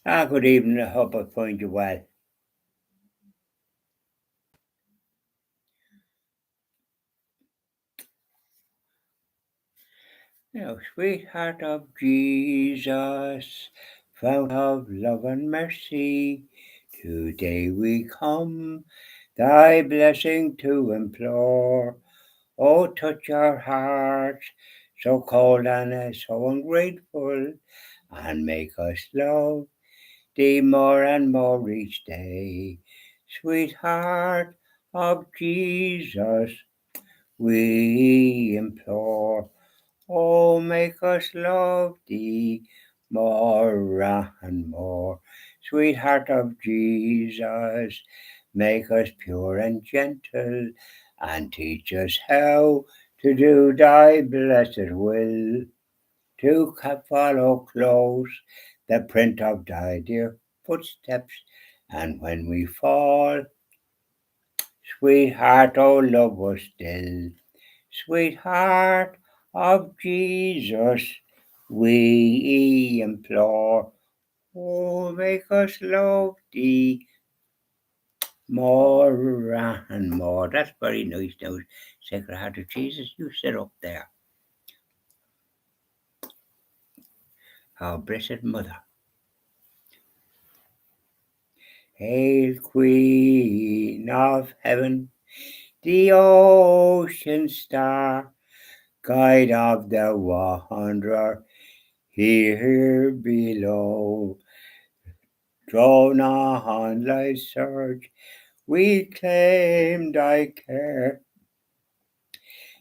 Good evening. I hope I find you well. Sweetheart of Jesus, fount of love and mercy, today we come thy blessing to implore. Oh, touch our hearts, so cold and so ungrateful, and make us love thee more and more each day. Sweetheart of Jesus, we implore. Oh, make us love thee more and more. Sweetheart of Jesus, make us pure and gentle, and teach us how to do thy blessed will, to follow close the print of thy dear footsteps, and when we fall, sweetheart, oh, love us still. Sweetheart of Jesus, we implore. Oh, make us love thee more and more. That's very nice now. Sacred Heart of Jesus, you sit up there. Our Blessed Mother. Hail, Queen of Heaven, the ocean star, guide of the wanderer here below. Drawn on thy surge, we claim thy care.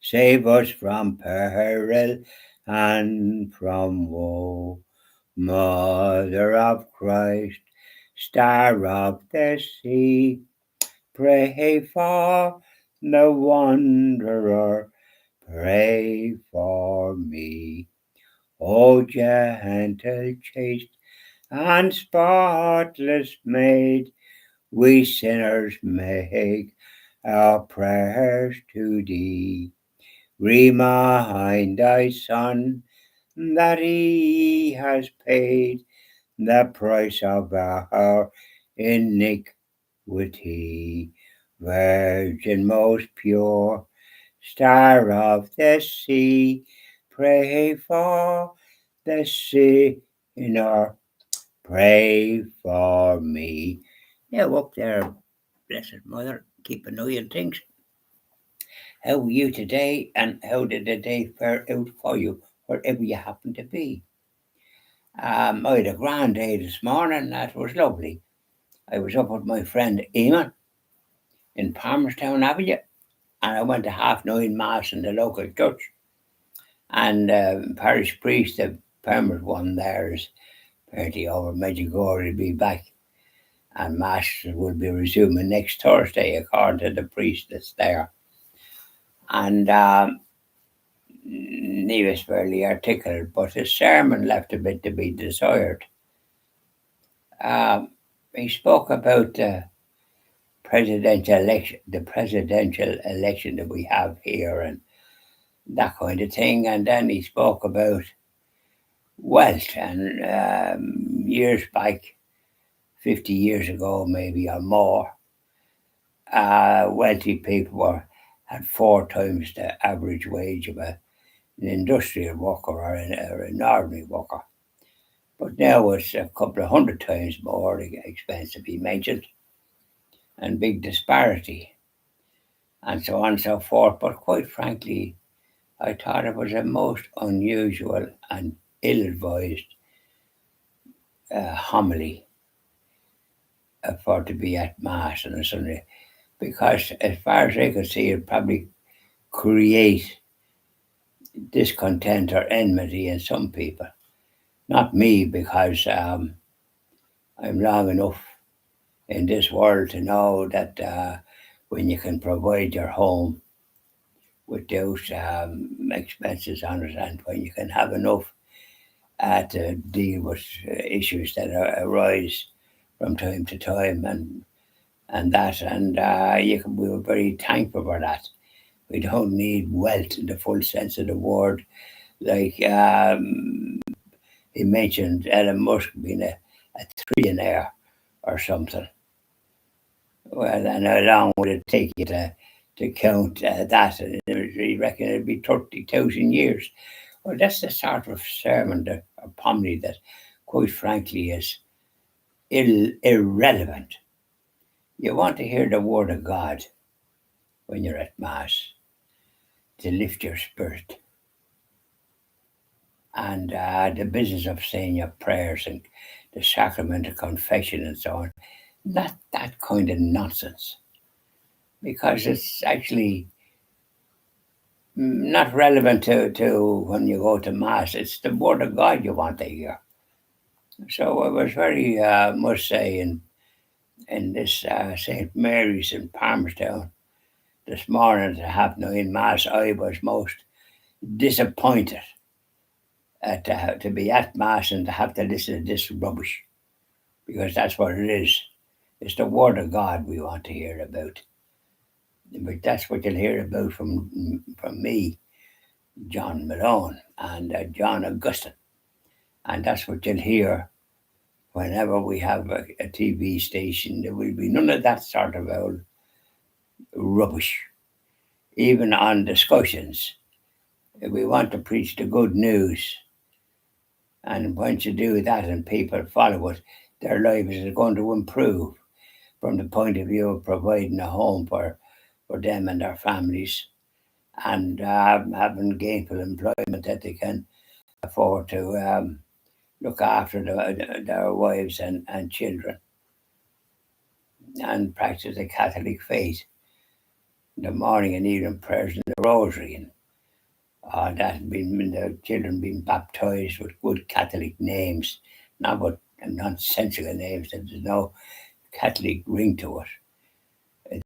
Save us from peril and from woe. Mother of Christ, Star of the sea, pray for the wanderer, pray for me. O gentle, chaste, and spotless maid, we sinners make our prayers to thee. Remind thy Son that he has paid the price of our iniquity. Virgin most pure, Star of the sea, pray for the sinner, pray for me. Now up there, Blessed Mother, keep an eye on things. How were you today, and how did the day fare out for you, wherever you happen to be? I had a grand day this morning. That was lovely. I was up with my friend Eamon in Palmerstown Avenue, and I went to 9:30 Mass in the local church. And parish priest, the Palmer's one there, is apparently over Medjugorje. He'll be back, and Mass will be resuming next Thursday, according to the priest that's there. And he was fairly articulate, but his sermon left a bit to be desired. He spoke about the presidential election that we have here, and that kind of thing. And then he spoke about wealth, and years back, 50 years ago, maybe or more, wealthy people had 4 times the average wage of an industrial worker or an ordinary worker. But now it's a couple of 100 times more expensive, he mentioned, and big disparity, and so on and so forth. But quite frankly, I thought it was a most unusual and ill-advised homily for to be at Mass on a Sunday, because as far as I could see, it probably create discontent or enmity in some people. Not me, because I'm long enough in this world to know that when you can provide your home without expenses on it, and when you can have enough to deal with issues that arise from time to time, and we were very thankful for that. We don't need wealth in the full sense of the word. Like he mentioned, Elon Musk being a trillionaire or something. Well, and how long would it take you to count that? And you reckon it'd be 30,000 years. Well, that's the sort of sermon or homily that, quite frankly, is irrelevant. You want to hear the word of God when you're at Mass to lift your spirit. And the business of saying your prayers and the sacrament of confession and so on, not that kind of nonsense. Because it's actually not relevant to when you go to Mass. It's the word of God you want to hear. So I was very, must say, in this St. Mary's in Palmerstown this morning to have no in Mass, I was most disappointed to be at Mass and to have to listen to this rubbish, because that's what it is. It's the Word of God we want to hear about. But that's what you'll hear about from me, John Malone, and John Augustine. And that's what you'll hear whenever we have a TV station. There will be none of that sort of old rubbish. Even on discussions, if we want to preach the good news, and once you do that and people follow it, their lives are going to improve from the point of view of providing a home for them and their families, and having gainful employment that they can afford to look after their wives and children, and practice the Catholic faith, the morning and evening prayers and the rosary, and all that, the children being baptized with good Catholic names, not with nonsensical names that there's no Catholic ring to it.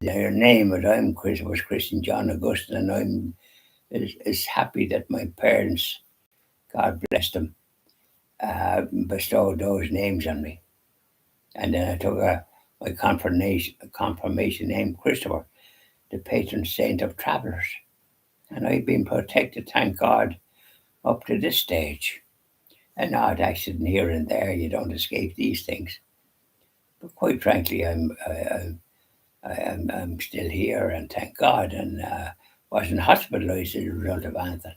Their name, as I'm Christian, was Christian John Augustine, and I'm is happy that my parents, God bless them, bestowed those names on me. And then I took my confirmation name, Christopher, the patron saint of travellers. And I've been protected, thank God, up to this stage. An odd accident here and there, you don't escape these things. But quite frankly, I'm still here, and thank God, and wasn't hospitalised as a result of anything.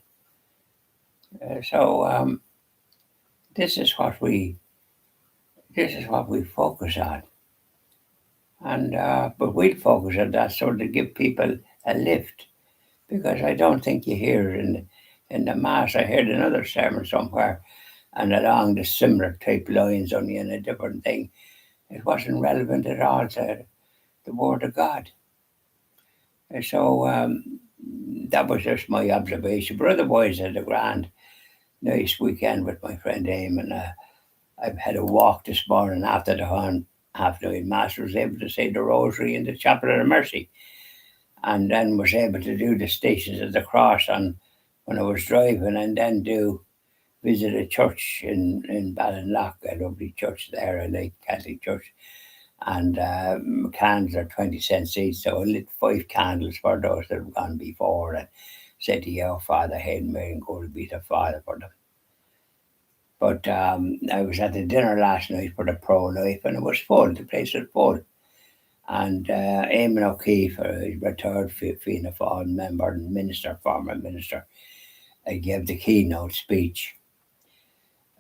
So this is what we focus on, and but we'll focus on that so to give people a lift, because I don't think you hear it in the Mass. I heard another sermon somewhere, and along the similar type lines, only in a different thing. It wasn't relevant at all to the Word of God. And so that was just my observation. But otherwise, I had a grand, nice weekend with my friend Eamon. I've had a walk this morning after the half-nine Mass. Was able to say the Rosary in the Chapel of the Mercy, and then was able to do the Stations of the Cross when I was driving, and then visit a church in Ballinlough, a lovely church there, a like Catholic church. And candles are 20 cents each, so I lit 5 candles for those that have gone before, and said to your Father, Hail Mary, and go to be the Father for them. But I was at the dinner last night for the pro-life, and it was full. The place was full. And Eamon O'Keefe, a retired Fianna Fáil member and former minister, gave the keynote speech.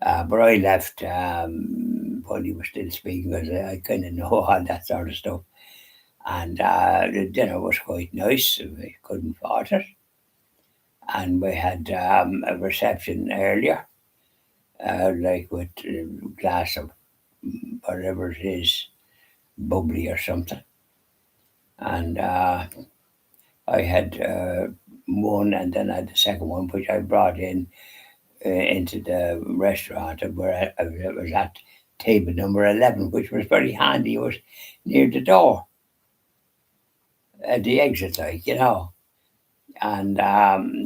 But I left while he was still speaking, because I kind of know all that sort of stuff. And the dinner was quite nice. We couldn't fault it. And we had a reception earlier, like with a glass of whatever it is, bubbly or something. And I had one, and then I had the second one, which I brought into the restaurant, where I was at table number 11, which was very handy. It was near the door, at the exit, and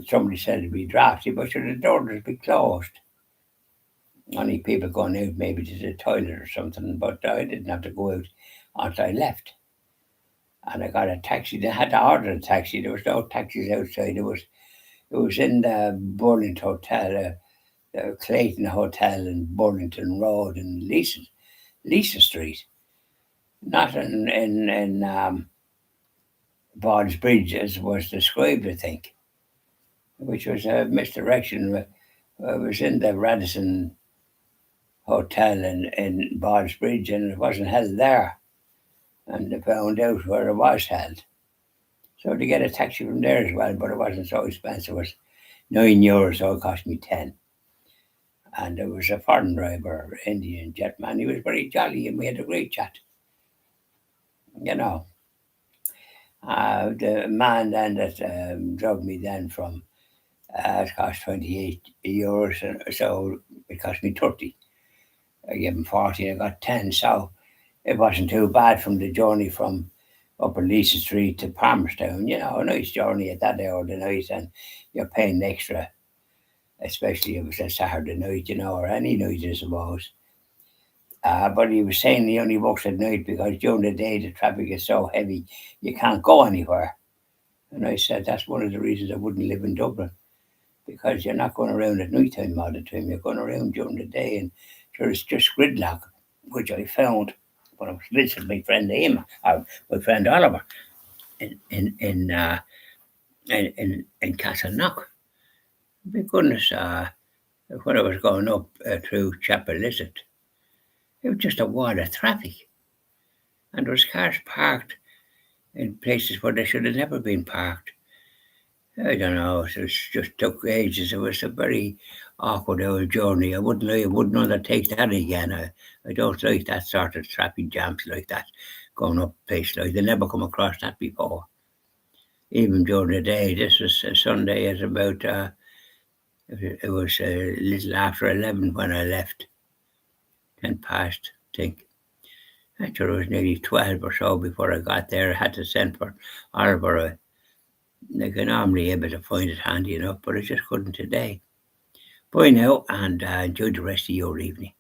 somebody said it'd be drafty, but sure, the door would be closed. Only people going out maybe to the toilet or something, but I didn't have to go out until I left. And I got a taxi. I had to order a taxi. There was no taxis outside. It was in the Burlington Hotel, the Clayton Hotel in Burlington Road in Leeson. Lisa Street, not in Ballsbridge as was described, I think, which was a misdirection. I was in the Radisson Hotel in Ballsbridge and it wasn't held there. And they found out where it was held. So to get a taxi from there as well, but it wasn't so expensive. It was €9, so it cost me 10. And there was a foreign driver, Indian jet man. He was very jolly and we had a great chat. You know, the man then that drove me then from, it cost €28, and so it cost me 30. I gave him 40, I got 10. So it wasn't too bad from the journey from Upper Lisa Street to Palmerstown. You know, a nice journey at that hour of the night, and you're paying extra, especially if it's a Saturday night, you know, or any night, I suppose. But he was saying he only works at night because during the day the traffic is so heavy you can't go anywhere. And I said that's one of the reasons I wouldn't live in Dublin, because you're not going around at night time all the time. You're going around during the day, and there's just gridlock, which I found when I was visiting my friend my friend Oliver, in Castleknock. My goodness, when I was going up through Chapel Lizard, it was just a wall of traffic, and there was cars parked in places where they should have never been parked. I don't know. It just took ages. It was a very awkward old journey. I wouldn't undertake that again. I don't like that sort of traffic jams like that, going up places like. They never come across that before. Even during the day. This was a Sunday at about. It was a little after 11 when I left. 10 past, I think. Actually, it was nearly 12 or so before I got there. I had to send for Oliver. Like I normally able to find it handy enough, but I just couldn't today. Bye now, and enjoy the rest of your evening.